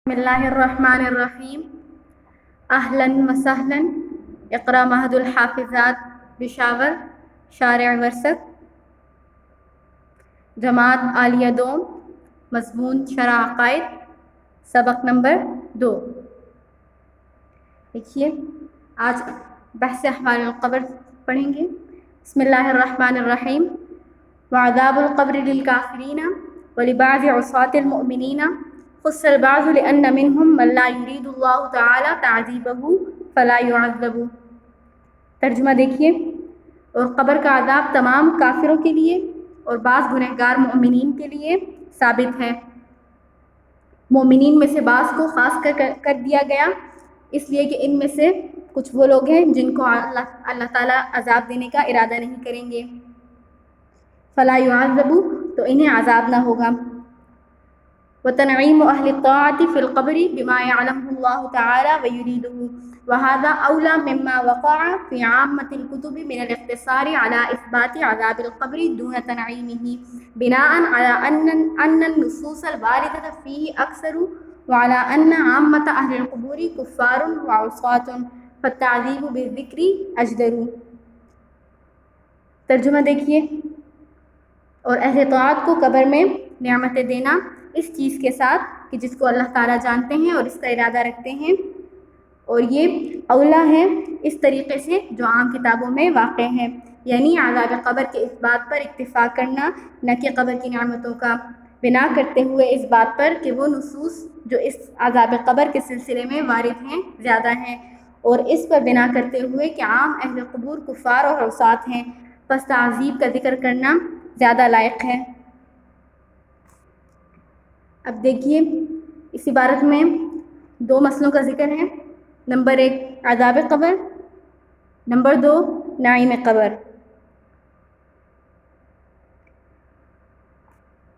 بسم اللہ الرحمن الرحیم اہلاً وسہلاً اقرا مہد الحافظات بشاور شارع ورثت جماعت عالیہ دوم مضمون شرح عقائد سبق نمبر 2۔ دیکھیے آج بحث احوال القبر پڑھیں گے۔ بسم اللہ الرحمن الرحیم۔ وعذاب القبر للکافرین ولبعض عصاة المؤمنین خص البعض لأن منهم من لا يريد اللہ تعالی تعذیبہ فلا يعذب۔ ترجمہ دیکھیے، اور قبر کا عذاب تمام کافروں کے لیے اور بعض گنہگار مومنین کے لیے ثابت ہے۔ مومنین میں سے بعض کو خاص کر دیا گیا اس لیے کہ ان میں سے کچھ وہ لوگ ہیں جن کو اللہ تعالیٰ عذاب دینے کا ارادہ نہیں کریں گے۔ فلا يعذب تو انہیں عذاب نہ ہوگا۔ وتنعیم اہل الطاعۃ فی القبر بما يعلمه اللہ تعالی ویریدہ وهذا اولی مما وقع فی عامة الکتب من الاقتصار على اثبات عذاب القبر دون تنعیمہ بناء على ان النصوص الواردة فیہ اکثر وعلى ان عامة اہل القبور کفار وعصاة فالتعذیب بالذکر اجدر۔ ترجمہ دیکھیے، اور اہل طاعت کو قبر میں نعمتیں دینا اس چیز کے ساتھ کہ جس کو اللہ تعالیٰ جانتے ہیں اور اس کا ارادہ رکھتے ہیں، اور یہ اولا ہے اس طریقے سے جو عام کتابوں میں واقع ہے، یعنی عذاب قبر کے اس بات پر اکتفا کرنا نہ کہ قبر کی نعمتوں کا، بنا کرتے ہوئے اس بات پر کہ وہ نصوص جو اس عذاب قبر کے سلسلے میں وارد ہیں زیادہ ہیں، اور اس پر بنا کرتے ہوئے کہ عام اہل قبور کفار اور عصات ہیں، پس تعذیب کا ذکر کرنا زیادہ لائق ہے۔ اب دیکھیے اس عبارت میں 2 مسئلوں کا ذکر ہے۔ نمبر 1 عذاب قبر، نمبر 2 نعیم قبر۔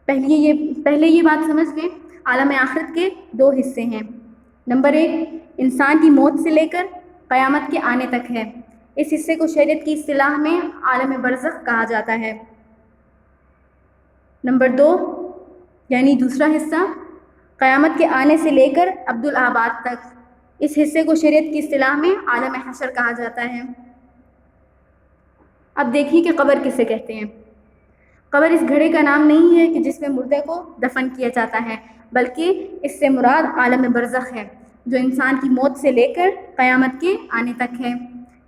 پہلے یہ بات سمجھ لیں، عالم آخرت کے 2 حصے ہیں۔ نمبر 1 انسان کی موت سے لے کر قیامت کے آنے تک ہے۔ اس حصے کو شریعت کی اصطلاح میں عالم برزخ کہا جاتا ہے۔ نمبر 2 یعنی دوسرا حصہ قیامت کے آنے سے لے کر عبدالآباد تک، اس حصے کو شریعت کی اصطلاح میں عالم حشر کہا جاتا ہے۔ اب دیکھیے کہ قبر کسے کہتے ہیں۔ قبر اس گھڑے کا نام نہیں ہے کہ جس میں مردے کو دفن کیا جاتا ہے، بلکہ اس سے مراد عالم برزخ ہے جو انسان کی موت سے لے کر قیامت کے آنے تک ہے۔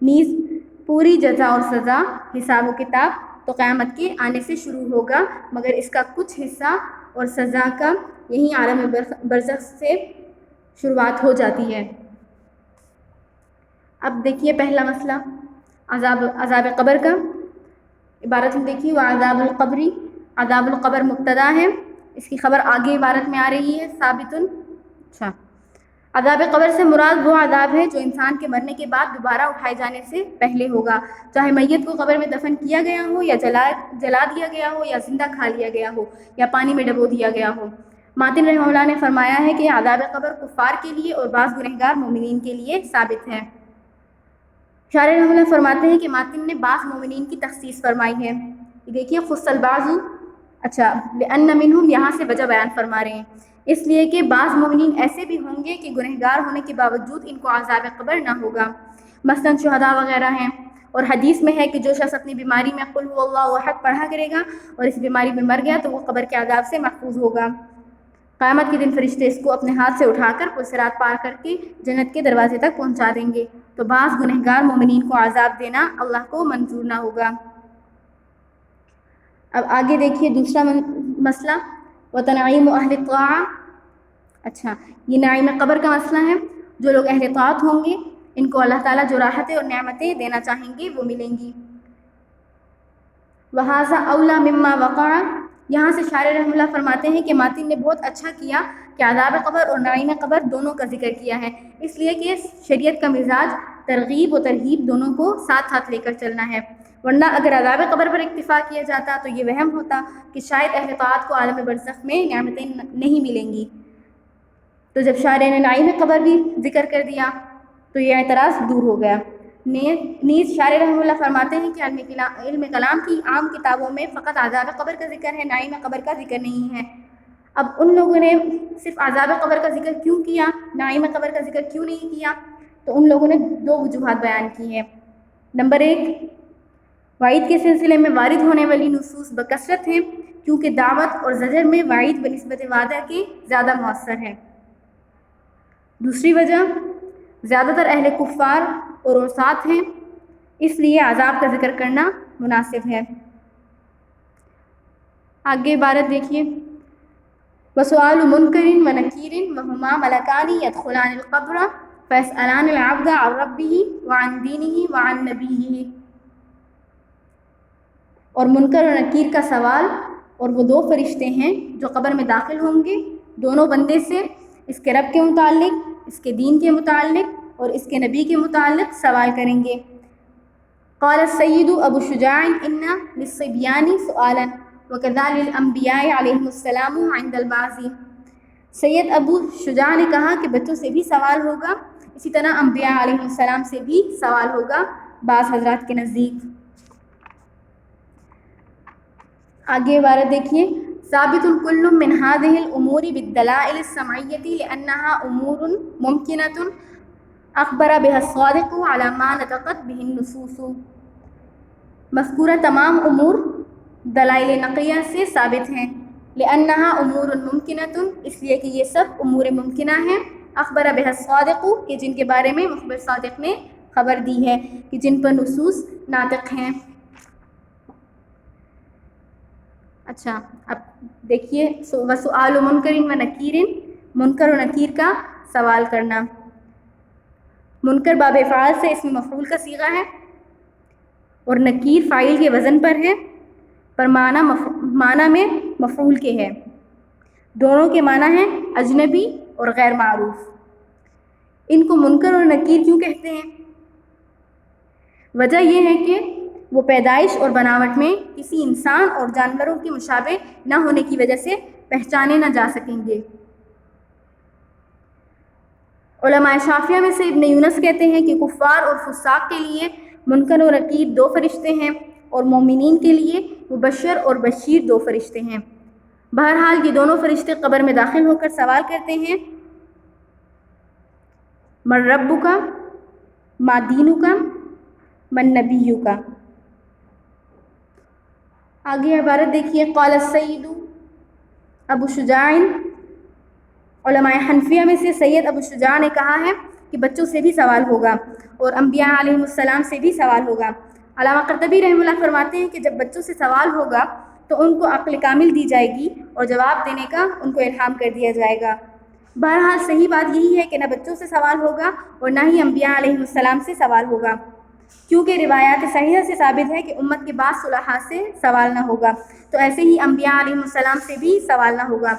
نیز پوری جزا اور سزا، حساب و کتاب تو قیامت کے آنے سے شروع ہوگا، مگر اس کا کچھ حصہ اور سزا کا یہی عالم برزخ سے شروعات ہو جاتی ہے۔ اب دیکھیے پہلا مسئلہ عذاب قبر کا۔ عبارت میں دیکھیے وعذاب القبر، عذاب القبر مبتدا ہے، اس کی خبر آگے عبارت میں آ رہی ہے ثابت۔ اچھا، عذاب قبر سے مراد وہ عذاب ہے جو انسان کے مرنے کے بعد دوبارہ اٹھائے جانے سے پہلے ہوگا، چاہے میت کو قبر میں دفن کیا گیا ہو یا جلا دیا گیا ہو یا زندہ کھا لیا گیا ہو یا پانی میں ڈبو دیا گیا ہو۔ ماتن رحمہ اللہ نے فرمایا ہے کہ عذاب قبر کفار کے لیے اور بعض گنہگار مومنین کے لیے ثابت ہے۔ شارح رحمہ اللہ فرماتے ہیں کہ ماتن نے بعض مومنین کی تخصیص فرمائی ہے۔ دیکھیے خص البعض، اچھا لأن منہم یہاں سے وجہ بیان فرما رہے ہیں، اس لیے کہ بعض مومنین ایسے بھی ہوں گے کہ گنہگار ہونے کے باوجود ان کو عذاب قبر نہ ہوگا، مثلاً شہداء وغیرہ ہیں، اور حدیث میں ہے کہ جو شخص اپنی بیماری میں قل هو اللہ احد پڑھا کرے گا اور اس بیماری میں مر گیا تو وہ قبر کے عذاب سے محفوظ ہوگا۔ قیامت کے دن فرشتے اس کو اپنے ہاتھ سے اٹھا کر پل صراط پار کر کے جنت کے دروازے تک پہنچا دیں گے، تو بعض گنہگار مومنین کو عذاب دینا اللہ کو منظور نہ ہوگا۔ اب آگے دیکھیے دوسرا مسئلہ وتنعیم اہل الطاعہ۔ اچھا، یہ نعیم قبر کا مسئلہ ہے۔ جو لوگ اہل طاعت ہوں گے ان کو اللہ تعالیٰ جو راحتیں اور نعمتیں دینا چاہیں گے وہ ملیں گی۔ وَهَذَا أَوْلَى مِمَّا وَقَعَ، یہاں سے شارح رحمہ اللہ فرماتے ہیں کہ ماتن نے بہت اچھا کیا کہ عذاب قبر اور نعیم قبر دونوں کا ذکر کیا ہے، اس لیے کہ شریعت کا مزاج ترغیب و ترہیب دونوں کو ساتھ ساتھ لے کر چلنا ہے، ورنہ اگر عذاب قبر پر اکتفا کیا جاتا تو یہ وہم ہوتا کہ شاید اہل طاعت کو عالم برزخ میں نعمتیں نہیں ملیں گی۔ تو جب شارح نے نعیم قبر بھی ذکر کر دیا تو یہ اعتراض دور ہو گیا۔ نیز شارح رحمہ اللہ فرماتے ہیں کہ علم کلام کی عام کتابوں میں فقط عذاب قبر کا ذکر ہے، نعیم قبر کا ذکر نہیں ہے۔ اب ان لوگوں نے صرف عذاب قبر کا ذکر کیوں کیا، نعیم قبر کا ذکر کیوں نہیں کیا؟ تو ان لوگوں نے دو وجوہات بیان کی ہیں۔ نمبر 1، وعید کے سلسلے میں وارد ہونے والی نصوص بکثرت ہیں، کیونکہ دعوت اور زجر میں وعید بنسبت وعدہ کے زیادہ مؤثر ہے۔ دوسری وجہ، زیادہ تر اہل کفار اور عصات ہیں، اس لیے عذاب کا ذکر کرنا مناسب ہے۔ آگے عبارت دیکھیے، وسؤال منکر ونکیر وہما ملکان یدخلان القبر فیسألان العبد عن ربہ وعن دینہ وعن نبیہ۔ اور منکر اور نکیر کا سوال، اور وہ دو فرشتے ہیں جو قبر میں داخل ہوں گے، دونوں بندے سے اس کے رب کے متعلق، اس کے دین کے متعلق اور اس کے نبی کے متعلق سوال کریں گے۔ قال السید ابو شجاع ان للصبیان سؤالا وكذلك للانبیاء علیہم السلام عند البعث۔ سید ابو شجاع نے کہا کہ بچوں سے بھی سوال ہوگا، اسی طرح انبیاء علیہم السلام سے بھی سوال ہوگا بعض حضرات کے نزدیک۔ آگے عبارت دیکھیے، ثابت كل من هذه الامور بالدلائل السمعیة لانها امور ممکنة اخبر بها الصادق على ما نطقت به النصوص۔ مذکورہ تمام امور دلائل نقلیہ سے ثابت ہیں، لانها امور ممکنة، اس لیے کہ یہ سب امور ممکنہ ہیں، اخبر بها الصادق، کہ جن کے بارے میں مخبر صادق نے خبر دی ہے، کہ جن پر نصوص ناطق ہیں۔ اچھا، اب دیکھیے، وسؤال منکر و نکیر، منکر و نکیر کا سوال کرنا۔ منکر باب فعال سے اسم مفعول کا صیغہ ہے، اور نکیر فاعل کے وزن پر ہے، پر معنی میں مفعول کے ہے۔ دونوں کے معنی ہیں اجنبی اور غیر معروف۔ ان کو منکر اور نکیر کیوں کہتے ہیں؟ وجہ یہ ہے کہ وہ پیدائش اور بناوٹ میں کسی انسان اور جانوروں کے مشابہ نہ ہونے کی وجہ سے پہچانے نہ جا سکیں گے۔ علماء شافعیہ میں سے ابن یونس کہتے ہیں کہ کفار اور فساق کے لیے منکر اور نکیر دو فرشتے ہیں، اور مومنین کے لیے مبشر اور بشیر دو فرشتے ہیں۔ بہرحال یہ دونوں فرشتے قبر میں داخل ہو کر سوال کرتے ہیں، من ربک، ما دینک، من نبیک۔ آگے عبارت دیکھیے، قال السید ابو شجاع، علماء حنفیہ میں سے سید ابو شجاع نے کہا ہے کہ بچوں سے بھی سوال ہوگا اور انبیاء علیہم السلام سے بھی سوال ہوگا۔ علامہ قرطبی رحمہ اللہ فرماتے ہیں کہ جب بچوں سے سوال ہوگا تو ان کو عقل کامل دی جائے گی اور جواب دینے کا ان کو الہام کر دیا جائے گا۔ بہرحال صحیح بات یہی ہے کہ نہ بچوں سے سوال ہوگا اور نہ ہی انبیاء علیہم السلام سے سوال ہوگا، کیونکہ روایات صحیحہ سے ثابت ہے کہ امت کے بعض صلحاء سے سوال نہ ہوگا، تو ایسے ہی انبیاء علیہم السلام سے بھی سوال نہ ہوگا۔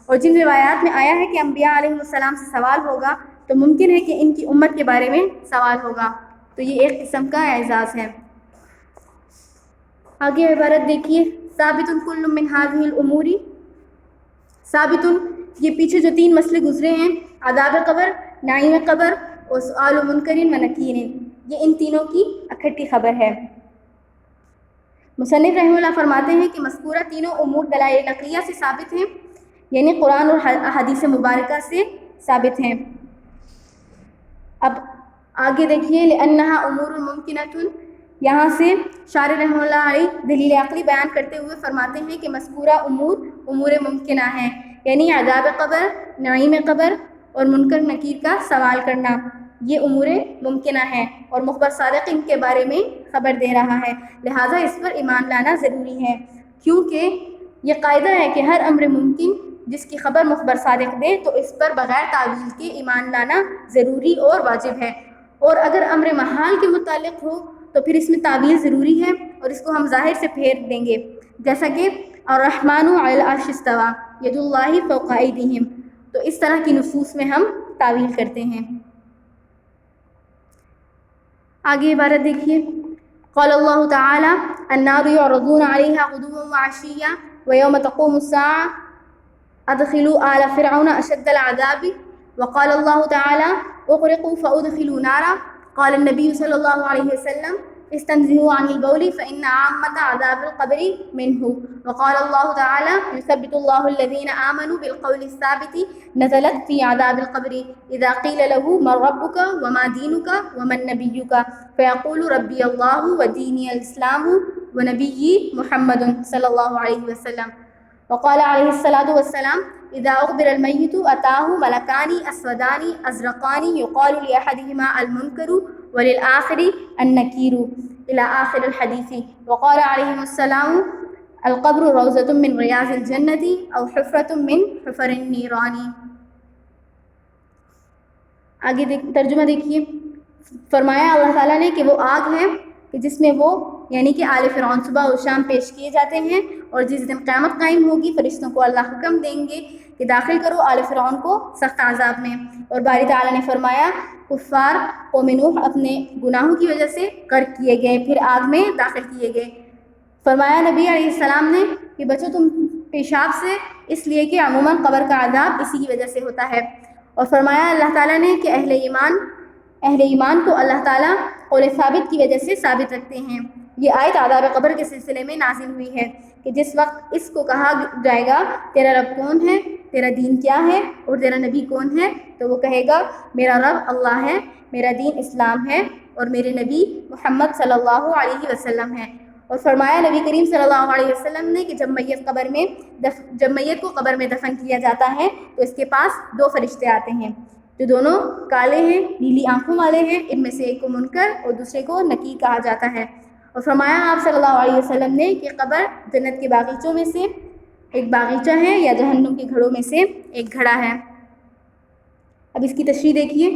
اور جن روایات میں آیا ہے کہ انبیاء علیہم السلام سے سوال ہوگا تو ممکن ہے کہ ان کی امت کے بارے میں سوال ہوگا، تو یہ ایک قسم کا اعزاز ہے۔ آگے عبارت دیکھیے، ثابت کل من هذه الامور، ثابت، یہ پیچھے جو تین مسئلے گزرے ہیں، عذاب قبر، نعیم قبر اور سؤال منکر و نکیر، یہ ان تینوں کی اکٹھی خبر ہے۔ مصنف رحمہ اللہ فرماتے ہیں کہ مذکورہ تینوں امور دلائل نقلیہ سے ثابت ہیں، یعنی قرآن اور احادیث مبارکہ سے ثابت ہیں۔ اب آگے دیکھیے، لأنها امور ممکنۃ، یہاں سے شارح رحمہ اللہ علیہ دلیل عقلی بیان کرتے ہوئے فرماتے ہیں کہ مذکورہ امور ممکنہ ہیں، یعنی عذاب قبر، نعیم قبر اور منکر نکیر کا سوال کرنا، یہ امور ممکنہ ہیں اور مخبر صادق ان کے بارے میں خبر دے رہا ہے، لہٰذا اس پر ایمان لانا ضروری ہے، کیونکہ یہ قاعدہ ہے کہ ہر امر ممکن جس کی خبر مخبر صادق دے تو اس پر بغیر تعویل کے ایمان لانا ضروری اور واجب ہے، اور اگر امر محال کے متعلق ہو تو پھر اس میں تعویل ضروری ہے اور اس کو ہم ظاہر سے پھیر دیں گے، جیسا کہ الرحمن علی العرش استویٰ ید اللہ فوق ایدیہم، تو اس طرح کی نصوص میں ہم تعویل کرتے ہیں۔ آگے عبارت دیکھیے، قال اللہ تعالی النار یعرضون علیہا غدوا وعشیا ویوم تقوم الساعة ادخلوا آل فرعون اشد العذاب وقال اللہ تعالی اغرقوا فادخلوا نارا قال النبی صلی اللہ علیہ وسلم استنزهوا عن البول فإن عامة عذاب القبر منه. وقال الله تعالى يثبت الله الذين آمنوا بالقول الثابت نزلت في عذاب القبر إذا قيل له من ربك وما دينك ومن نبيك فيقول ربي الله وديني الإسلام ونبيي محمد صلى الله عليه وسلم. وقال عليه الصلاة والسلام إذا أخبر الميت أتاه ملكان أسودان أزرقان يقال لأحدهما المنكر وللآخر النكير إلى آخر الحديث. وقال عليه السلام القبر روضة من رياض الجنة أو حفرة من حفر النيران. آگے ترجمہ دیکھیے. فرمایا اللہ تعالیٰ نے کہ وہ آگ ہے کہ جس میں وہ یعنی کہ آل فرعون صبح و شام پیش کیے جاتے ہیں، اور جس دن قیامت قائم ہوگی فرشتوں کو اللہ حکم دیں گے کہ داخل کرو آل فرعون کو سخت عذاب میں. اور باری تعالیٰ نے فرمایا کفار قوم نوح اپنے گناہوں کی وجہ سے غرق کیے گئے، پھر آگ میں داخل کیے گئے. فرمایا نبی علیہ السلام نے کہ بچو تم پیشاب سے، اس لیے کہ عموماً قبر کا عذاب اسی کی وجہ سے ہوتا ہے. اور فرمایا اللہ تعالیٰ نے کہ اہل ایمان کو اللہ تعالیٰ قول ثابت کی وجہ سے ثابت رکھتے ہیں. یہ آیت عذاب قبر کے سلسلے میں نازل ہوئی ہے کہ جس وقت اس کو کہا جائے گا تیرا رب کون ہے، تیرا دین کیا ہے اور تیرا نبی کون ہے، تو وہ کہے گا میرا رب اللہ ہے، میرا دین اسلام ہے اور میرے نبی محمد صلی اللہ علیہ وسلم ہے. اور فرمایا نبی کریم صلی اللہ علیہ وسلم نے کہ جب میت کو قبر میں دفن کیا جاتا ہے تو اس کے پاس دو فرشتے آتے ہیں جو دونوں کالے ہیں، نیلی آنکھوں والے ہیں. ان میں سے ایک کو منکر اور دوسرے کو نکیر کہا جاتا ہے. اور فرمایا آپ صلی اللہ علیہ وسلم نے کہ قبر جنت کے باغیچوں میں سے ایک باغیچہ ہے یا جہنم کے گھڑوں میں سے ایک گھڑا ہے. اب اس کی تشریح دیکھیے.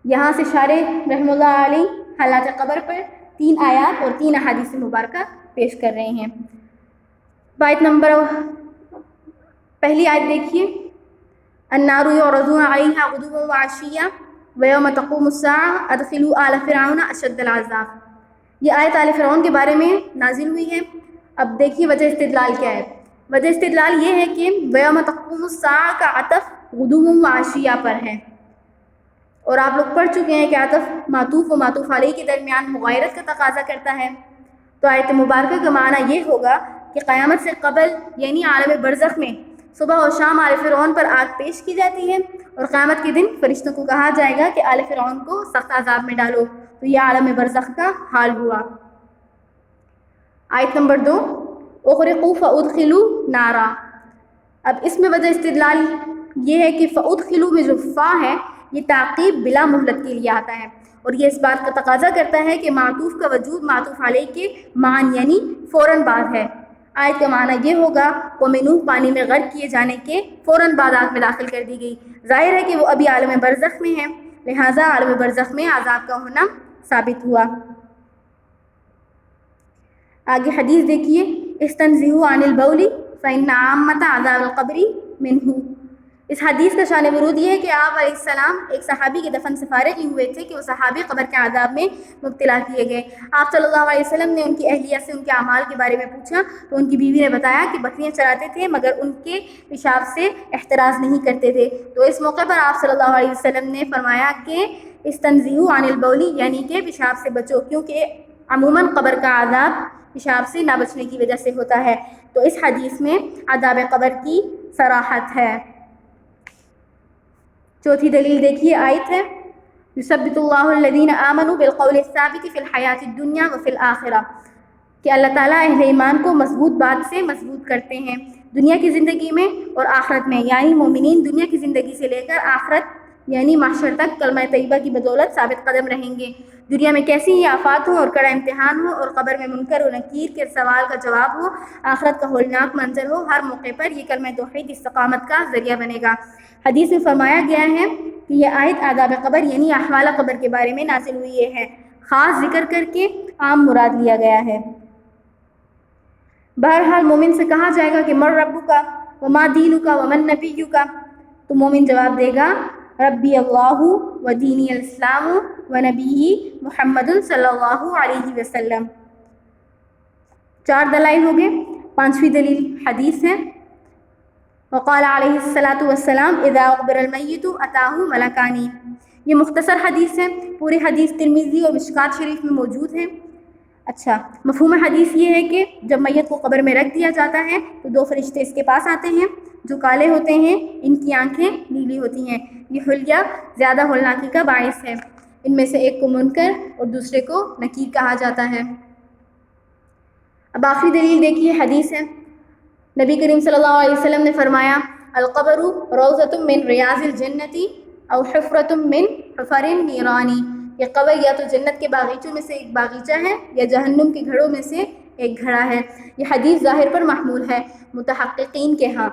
یہاں سے شارح رحمہ اللہ علیہ حالات قبر پر 3 آیات اور 3 احادیث مبارکہ پیش کر رہے ہیں. آیت نمبر پہلی آیت دیکھیے. النار يعرضون عليها غدوا وعشيا ويوم تقوم الساعة ادخلوا آل فرعون اشد العذاب. یہ آیت آل فرعون کے بارے میں نازل ہوئی ہے. اب دیکھیے وجہ استدلال کیا ہے. وجہ استدلال یہ ہے کہ ویوم تقوم الساعہ کا عطف غدو و عشیہ پر ہے، اور آپ لوگ پڑھ چکے ہیں کہ عطف معطوف و معطوف علیہ کے درمیان مغایرت کا تقاضا کرتا ہے. تو آیت مبارکہ کا معنی یہ ہوگا کہ قیامت سے قبل یعنی عالم برزخ میں صبح و شام آل فرعون پر آگ پیش کی جاتی ہے، اور قیامت کے دن فرشتوں کو کہا جائے گا کہ آل فرعون کو سخت عذاب میں ڈالو. تو یہ عالم برزخ کا حال ہوا. آیت نمبر 2 اغرقوا فادخلوا نارا. اب اس میں وجہ استدلال یہ ہے کہ فادخلوا میں جو فا ہے یہ تعقیب بلا مہلت کے لیے آتا ہے، اور یہ اس بات کا تقاضا کرتا ہے کہ معطوف کا وجود معطوف علیہ کے مان یعنی فوراً بعد ہے. آیت کا معنی یہ ہوگا قوم نوح پانی میں غرق کیے جانے کے فوراً بعد آگ میں داخل کر دی گئی. ظاہر ہے کہ وہ ابھی عالم برزخ میں ہیں، لہٰذا عالم برزخ میں عذاب کا ہونا ثابت ہوا. آگے حدیث دیکھیے. استنزہوا عن البول فإن عامة عذاب القبر منہ. اس حدیث کا شان ورود یہ ہے کہ آپ علیہ السلام ایک صحابی کے دفن سے فارغ ہی ہوئے تھے کہ وہ صحابی قبر کے عذاب میں مبتلا کیے گئے. آپ صلی اللہ علیہ وسلم نے ان کی اہلیہ سے ان کے اعمال کے بارے میں پوچھا تو ان کی بیوی نے بتایا کہ بکریاں چراتے تھے مگر ان کے پیشاب سے احتراز نہیں کرتے تھے. تو اس موقع پر آپ صلی اللہ علیہ وسلم نے فرمایا کہ استنزہوا عن البول یعنی کہ پیشاب سے بچو، کیونکہ عموماً قبر کا عذاب پیشاب سے نہ بچنے کی وجہ سے ہوتا ہے. تو اس حدیث میں عذاب قبر کی صراحت ہے. چوتھی دلیل دیکھیے. آیت ہے یثبت اللہ الذین آمنوا بالقول الثابت فی الحیاۃ الدنیا وفی الآخرہ، کہ اللہ تعالیٰ اہل ایمان کو مضبوط بات سے مضبوط کرتے ہیں دنیا کی زندگی میں اور آخرت میں، یعنی مومنین دنیا کی زندگی سے لے کر آخرت یعنی محشر تک کلمہ طیبہ کی بدولت ثابت قدم رہیں گے. دنیا میں کیسی ہی آفات ہوں اور کڑا امتحان ہو، اور قبر میں منکر و نکیر کے سوال کا جواب ہو، آخرت کا ہولناک منظر ہو، ہر موقع پر یہ کلمہ توحید استقامت کا ذریعہ بنے گا. حدیث میں فرمایا گیا ہے کہ یہ آیت عذاب قبر یعنی احوال قبر کے بارے میں نازل ہوئی ہے، خاص ذکر کر کے عام مراد لیا گیا ہے. بہرحال مومن سے کہا جائے گا کہ من ربک وما دینک ومن نبیک، تو مومن جواب دے گا ربی اللہ و دینی الاسلام و نبی محمد صلی اللہ علیہ وسلم. 4 دلائل ہو گئے. 5ویں دلیل حدیث ہے. وقال علیہ الصلاۃ والسلام اذا اقبر المیت اتاہ ملکانی. یہ مختصر حدیث ہے، پوری حدیث ترمذی اور مشکات شریف میں موجود ہے۔ اچھا، مفہوم حدیث یہ ہے کہ جب میت کو قبر میں رکھ دیا جاتا ہے تو دو فرشتے اس کے پاس آتے ہیں جو کالے ہوتے ہیں، ان کی آنکھیں نیلی ہوتی ہیں۔ یہ حلیہ زیادہ ہولناکی کا باعث ہے۔ ان میں سے ایک کو منکر اور دوسرے کو نکیر کہا جاتا ہے۔ اب آخری دلیل دیکھیے، حدیث ہے، نبی کریم صلی اللہ علیہ وسلم نے فرمایا القبر روضۃ من ریاض الجنۃ او حفرۃ من حفر النیران، یہ قبر یا تو جنت کے باغیچوں میں سے ایک باغیچہ ہے یا جہنم کے گھڑوں میں سے ایک گھڑا ہے۔ یہ حدیث ظاہر پر محمول ہے متحققین کے ہاں،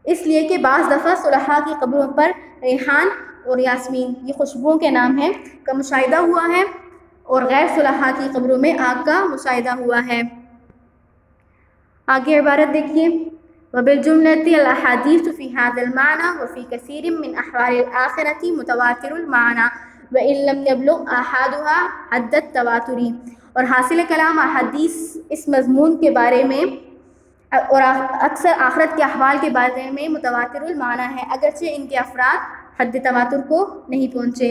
اس لیے کہ بعض دفعہ صلحاء کی قبروں پر ریحان اور یاسمین، یہ خوشبوؤں کے نام ہیں، کا مشاہدہ ہوا ہے، اور غیر صلحاء کی قبروں میں آگ کا مشاہدہ ہوا ہے۔ آگے عبارت دیکھیے، وبالجملة الأحاديث في هذا المعنى وفي كثير من أحوال الآخرة متواتر المعنى وإن لم يبلغ آحادها حد التواتر، اور حاصل کلام احادیث اس مضمون کے بارے میں اور اکثر آخرت کے احوال کے بارے میں متواتر المعنی ہے، اگرچہ ان کے افراد حد تواتر کو نہیں پہنچے۔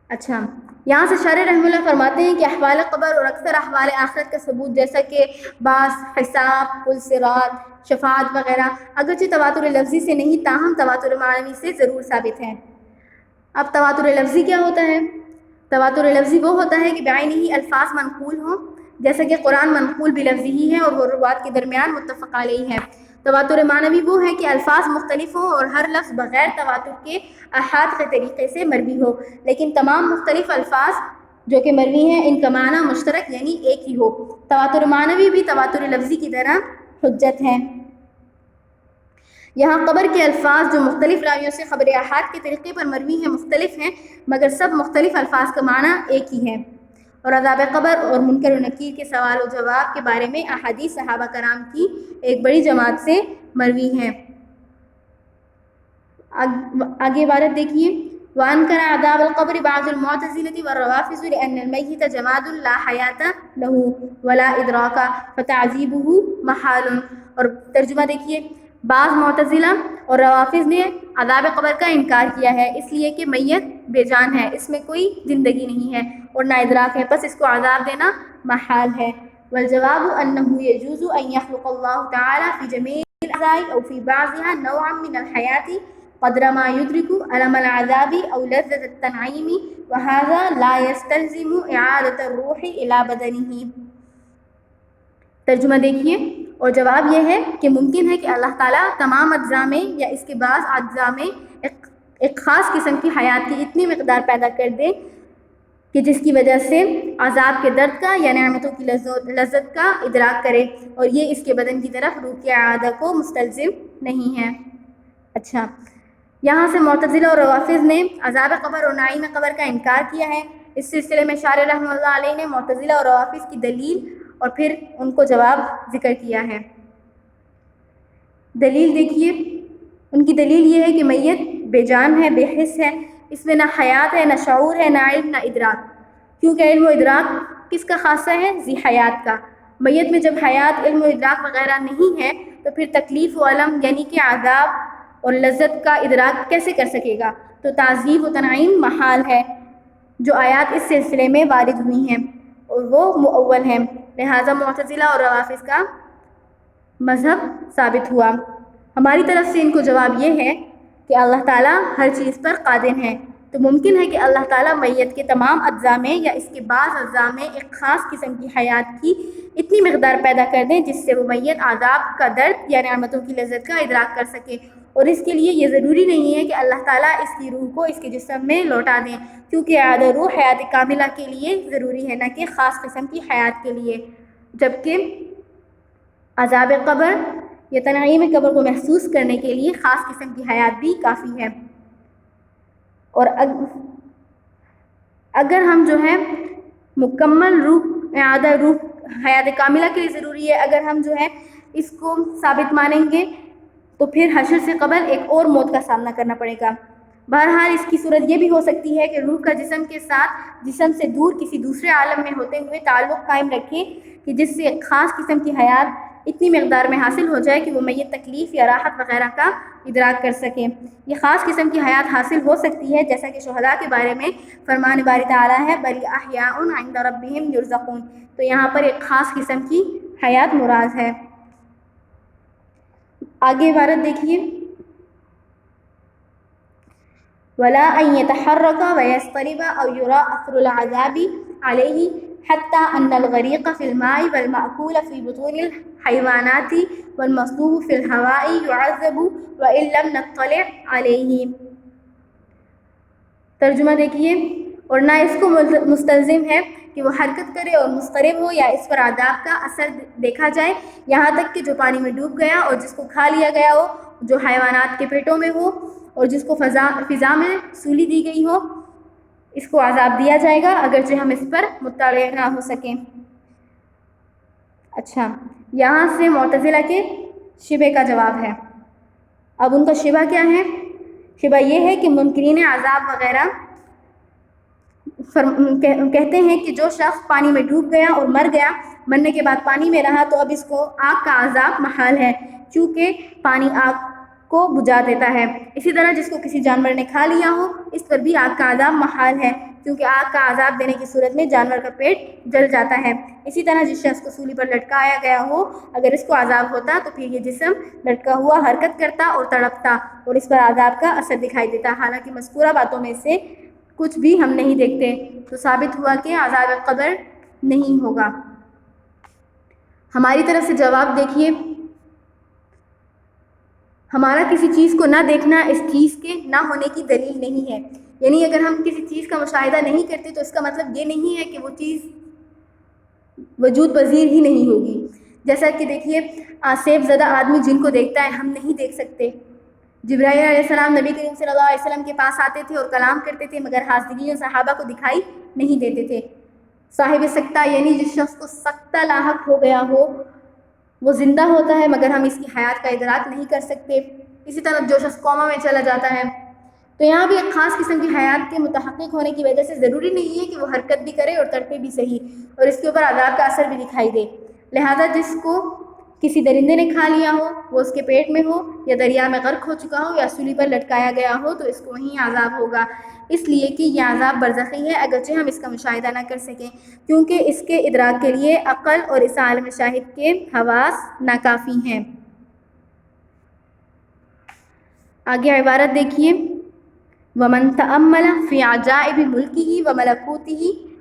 اچھا، یہاں سے شارح رحمہ اللہ فرماتے ہیں کہ احوال قبر اور اکثر احوال آخرت کا ثبوت جیسا کہ بعث، حساب، پل صراط، شفاعت وغیرہ اگرچہ تواتر لفظی سے نہیں تاہم تواتر معنوی سے ضرور ثابت ہے۔ اب تواتر لفظی کیا ہوتا ہے؟ تواتر لفظی وہ ہوتا ہے کہ بعینہ ہی الفاظ منقول ہوں، جیسا کہ قرآن منقول بلفظی ہی ہے اور وہ روات کے درمیان متفق علیہ ہے۔ تواتر معنوی وہ ہے کہ الفاظ مختلف ہوں اور ہر لفظ بغیر تواتر کے احاد کے طریقے سے مروی ہو، لیکن تمام مختلف الفاظ جو کہ مروی ہیں ان کا معنی مشترک یعنی ایک ہی ہو۔ تواتر معنوی بھی تواتر لفظی کی طرح حجت ہے۔ یہاں قبر کے الفاظ جو مختلف راویوں سے خبر احاد کے طریقے پر مروی ہیں مختلف ہیں، مگر سب مختلف الفاظ کا معنی ایک ہی ہے۔ اور عذاب قبر اور منکر و نکیر کے سوال و جواب کے بارے میں احادیث صحابہ کرام کی ایک بڑی جماعت سے مروی ہیں۔ آگے عبارت دیکھیے، وَأَنْكَرَ عَذَابَ الْقَبْرِ بَعْضُ الْمُعْتَزِلَةِ وَالرَّوَافِضِ لِأَنَّ الْمَيِّتَ جَمَادٌ لَا حَيَاةَ لَهُ وَلَا إِدْرَاكَ فَتَعْذِيبُهُ مَحَالٌ۔ اور ترجمہ دیکھیے، بعض معتزلہ اور روافض نے عذاب قبر کا انکار کیا ہے اس لیے کہ میت بے جان ہے، اس میں کوئی زندگی نہیں ہے اور نہ ادراک ہے، بس اس کو عذاب دینا محال ہے۔ والجواب أنه يجوز أن يخلق الله تعالى في جميع الأعضاء أو في بعضها نوعا من الحياة قدر ما يدرك ألم العذاب أو لذة التنعيم وهذا لا يستلزم إعادة الروح إلى بدنه۔ ترجمہ دیکھیے، اور جواب یہ ہے کہ ممکن ہے کہ اللہ تعالیٰ تمام اجزاء میں یا اس کے بعض اجزاء میں ایک خاص قسم کی حیات کی اتنی مقدار پیدا کر دے کہ جس کی وجہ سے عذاب کے درد کا یا نعمتوں کی لذت کا ادراک کرے، اور یہ اس کے بدن کی طرف روح کی اعادہ کو مستلزم نہیں ہے۔ اچھا، یہاں سے معتزلہ اور روافض نے عذاب قبر اور نعیم قبر کا انکار کیا ہے۔ اس سلسلے میں شارح رحمہ اللہ علیہ نے معتزلہ اور روافض کی دلیل اور پھر ان کو جواب ذکر کیا ہے۔ دلیل دیکھیے، ان کی دلیل یہ ہے کہ میت بے جان ہے، بے حس ہے، اس میں نہ حیات ہے، نہ شعور ہے، نہ علم، نہ ادراک، کیونکہ علم و ادراک کس کا خاصہ ہے؟ ذی حیات کا۔ میت میں جب حیات، علم و ادراک وغیرہ نہیں ہے تو پھر تکلیف و علم یعنی کہ عذاب اور لذت کا ادراک کیسے کر سکے گا؟ تو تعذیب و تنعیم محال ہے۔ جو آیات اس سلسلے میں وارد ہوئی ہیں اور وہ مؤول ہیں، لہٰذا معتزلہ اور روافض کا مذہب ثابت ہوا۔ ہماری طرف سے ان کو جواب یہ ہے کہ اللہ تعالیٰ ہر چیز پر قادر ہے، تو ممکن ہے کہ اللہ تعالیٰ میت کے تمام اجزاء میں یا اس کے بعض اجزاء میں ایک خاص قسم کی حیات کی اتنی مقدار پیدا کر دیں جس سے وہ میت عذاب کا درد یا نعمتوں کی لذت کا ادراک کر سکے، اور اس کے لیے یہ ضروری نہیں ہے کہ اللہ تعالیٰ اس کی روح کو اس کے جسم میں لوٹا دیں، کیونکہ اعادہ روح حیات کاملہ کے لیے ضروری ہے، نہ کہ خاص قسم کی حیات کے لیے، جبکہ عذاب قبر یا تنعیم قبر کو محسوس کرنے کے لیے خاص قسم کی حیات بھی کافی ہے۔ اور اگر ہم جو ہے مکمل روح، اعادہ روح حیات کاملہ کے لیے ضروری ہے، اگر ہم جو ہے اس کو ثابت مانیں گے تو پھر حشر سے قبل ایک اور موت کا سامنا کرنا پڑے گا۔ بہرحال اس کی صورت یہ بھی ہو سکتی ہے کہ روح کا جسم کے ساتھ جسم سے دور کسی دوسرے عالم میں ہوتے ہوئے تعلق قائم رکھے کہ جس سے ایک خاص قسم کی حیات اتنی مقدار میں حاصل ہو جائے کہ وہ میت تکلیف یا راحت وغیرہ کا ادراک کر سکیں۔ یہ خاص قسم کی حیات حاصل ہو سکتی ہے جیسا کہ شہداء کے بارے میں فرمان باری تعالیٰ ہے بل احیاء عند ربہم یرزقون، تو یہاں پر ایک خاص قسم کی حیات مراد ہے۔ آگے عبارت دیکھیے، ولا ان يتحرك ويضطرب او يرى اثر العذاب عليه حتى ان الغريق في الماء والمأكول في بطون الحيوانات والمصلوب في الهواء يعذب وان لم نطلع عليه۔ ترجمہ دیکھیے، اور نہ اس کو مستلزم ہے کہ وہ حرکت کرے اور مضطرب ہو یا اس پر عذاب کا اثر دیکھا جائے، یہاں تک کہ جو پانی میں ڈوب گیا اور جس کو کھا لیا گیا ہو، جو حیوانات کے پیٹوں میں ہو اور جس کو فضا میں سولی دی گئی ہو، اس کو عذاب دیا جائے گا اگرچہ ہم اس پر مطلع نہ ہو سکیں۔ اچھا، یہاں سے معتزلہ کے شبہ کا جواب ہے۔ اب ان کا شبہ کیا ہے؟ شبہ یہ ہے کہ منکرین عذاب وغیرہ کہتے ہیں کہ جو شخص پانی میں ڈوب گیا اور مر گیا، مرنے کے بعد پانی میں رہا تو اب اس کو آگ کا عذاب محال ہے، چونکہ پانی آگ کو بجھا دیتا ہے۔ اسی طرح جس کو کسی جانور نے کھا لیا ہو، اس پر بھی آگ کا عذاب محال ہے، کیونکہ آگ کا عذاب دینے کی صورت میں جانور کا پیٹ جل جاتا ہے۔ اسی طرح جس شخص کو سولی پر لٹکایا گیا ہو، اگر اس کو عذاب ہوتا تو پھر یہ جسم لٹکا ہوا حرکت کرتا اور تڑپتا اور اس پر عذاب کا اثر دکھائی دیتا، حالانکہ مذکورہ باتوں میں سے کچھ بھی ہم نہیں دیکھتے، تو ثابت ہوا کہ عذاب قبر نہیں ہوگا۔ ہماری طرف سے جواب دیکھیے، ہمارا کسی چیز کو نہ دیکھنا اس چیز کے نہ ہونے کی دلیل نہیں ہے، یعنی اگر ہم کسی چیز کا مشاہدہ نہیں کرتے تو اس کا مطلب یہ نہیں ہے کہ وہ چیز وجود پذیر ہی نہیں ہوگی۔ جیسا کہ دیکھیے، آسیب زدہ آدمی جن کو دیکھتا ہے ہم نہیں دیکھ سکتے۔ جبرائیل علیہ السلام نبی کریم صلی اللہ علیہ وسلم کے پاس آتے تھے اور کلام کرتے تھے، مگر حاضرین صحابہ کو دکھائی نہیں دیتے تھے۔ صاحب سکتہ یعنی جس شخص کو سکتہ لاحق ہو گیا ہو، وہ زندہ ہوتا ہے مگر ہم اس کی حیات کا ادراک نہیں کر سکتے۔ اسی طرح جو شخص کوما میں چلا جاتا ہے، تو یہاں بھی ایک خاص قسم کی حیات کے متحقق ہونے کی وجہ سے ضروری نہیں ہے کہ وہ حرکت بھی کرے اور تڑپے بھی صحیح اور اس کے اوپر عذاب کا اثر بھی دکھائی دے۔ لہذا جس کو کسی درندے نے کھا لیا ہو، وہ اس کے پیٹ میں ہو یا دریا میں غرق ہو چکا ہو یا سولی پر لٹکایا گیا ہو، تو اس کو وہیں عذاب ہوگا، اس لیے کہ یہ عذاب برزخی ہے اگرچہ ہم اس کا مشاہدہ نہ کر سکیں، کیونکہ اس کے ادراک کے لیے عقل اور اس عالم شاہد کے حواس ناکافی ہیں۔ آگے عبارت دیکھیے، وَمَن تَأَمَّلَ فِي عَجَائِبِ مُلْكِهِ وَمَلَكُوتِهِ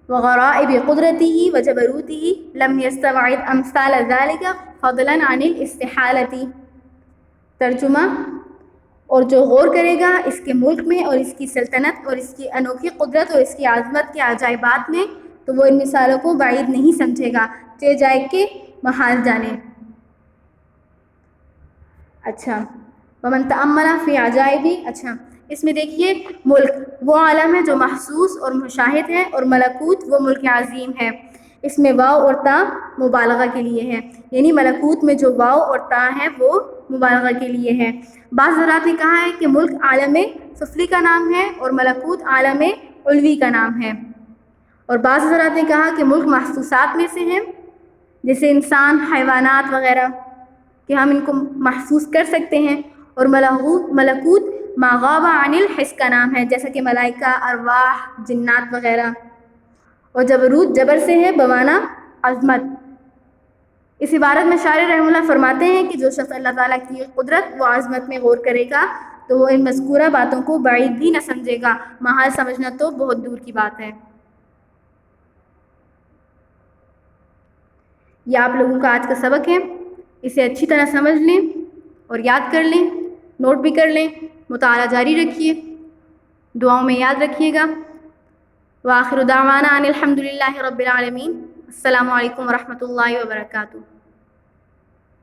وغرائب قدرته وجبروته لم يستبعد امثال ذلك فضلا عن الاستحالة۔ ترجمہ، اور جو غور کرے گا اس کے ملک میں اور اس کی سلطنت اور اس کی انوکھی قدرت اور اس کی عظمت کے عجائبات میں، تو وہ ان مثالوں کو بعید نہیں سمجھے گا، چہ جائے کہ محال جانے۔ اچھا، ومن تأمل فی عجائب، اچھا اس میں دیکھیے، ملک وہ عالم ہے جو محسوس اور مشاہد ہے، اور ملکوت وہ ملک عظیم ہے۔ اس میں واو اور تا مبالغہ کے لیے ہے، یعنی ملکوت میں جو واو اور تا ہے وہ مبالغہ کے لیے ہے۔ بعض حضرات نے کہا ہے کہ ملک عالم سفلی کا نام ہے اور ملکوت عالم علوی کا نام ہے، اور بعض حضرات نے کہا کہ ملک محسوسات میں سے ہیں، جیسے انسان، حیوانات وغیرہ، کہ ہم ان کو محسوس کر سکتے ہیں، اور ملکوت ما غاب عن الحس کا نام ہے، جیسا کہ ملائکہ، ارواح، جنات وغیرہ، اور جبروت جبر سے ہے بمانا عظمت۔ اس عبارت میں شاعر رحمہ اللہ فرماتے ہیں کہ جو شخص اللہ تعالیٰ کی قدرت و عظمت میں غور کرے گا تو وہ ان مذکورہ باتوں کو بعید بھی نہ سمجھے گا، محال سمجھنا تو بہت دور کی بات ہے۔ یہ آپ لوگوں کا آج کا سبق ہے، اسے اچھی طرح سمجھ لیں اور یاد کر لیں، نوٹ بھی کر لیں، مطالعہ جاری رکھیے، دعاؤں میں یاد رکھیے گا۔ وآخر دعوانا ان الحمد للہ رب العالمین۔ السلام علیکم ورحمۃ اللہ وبرکاتہ۔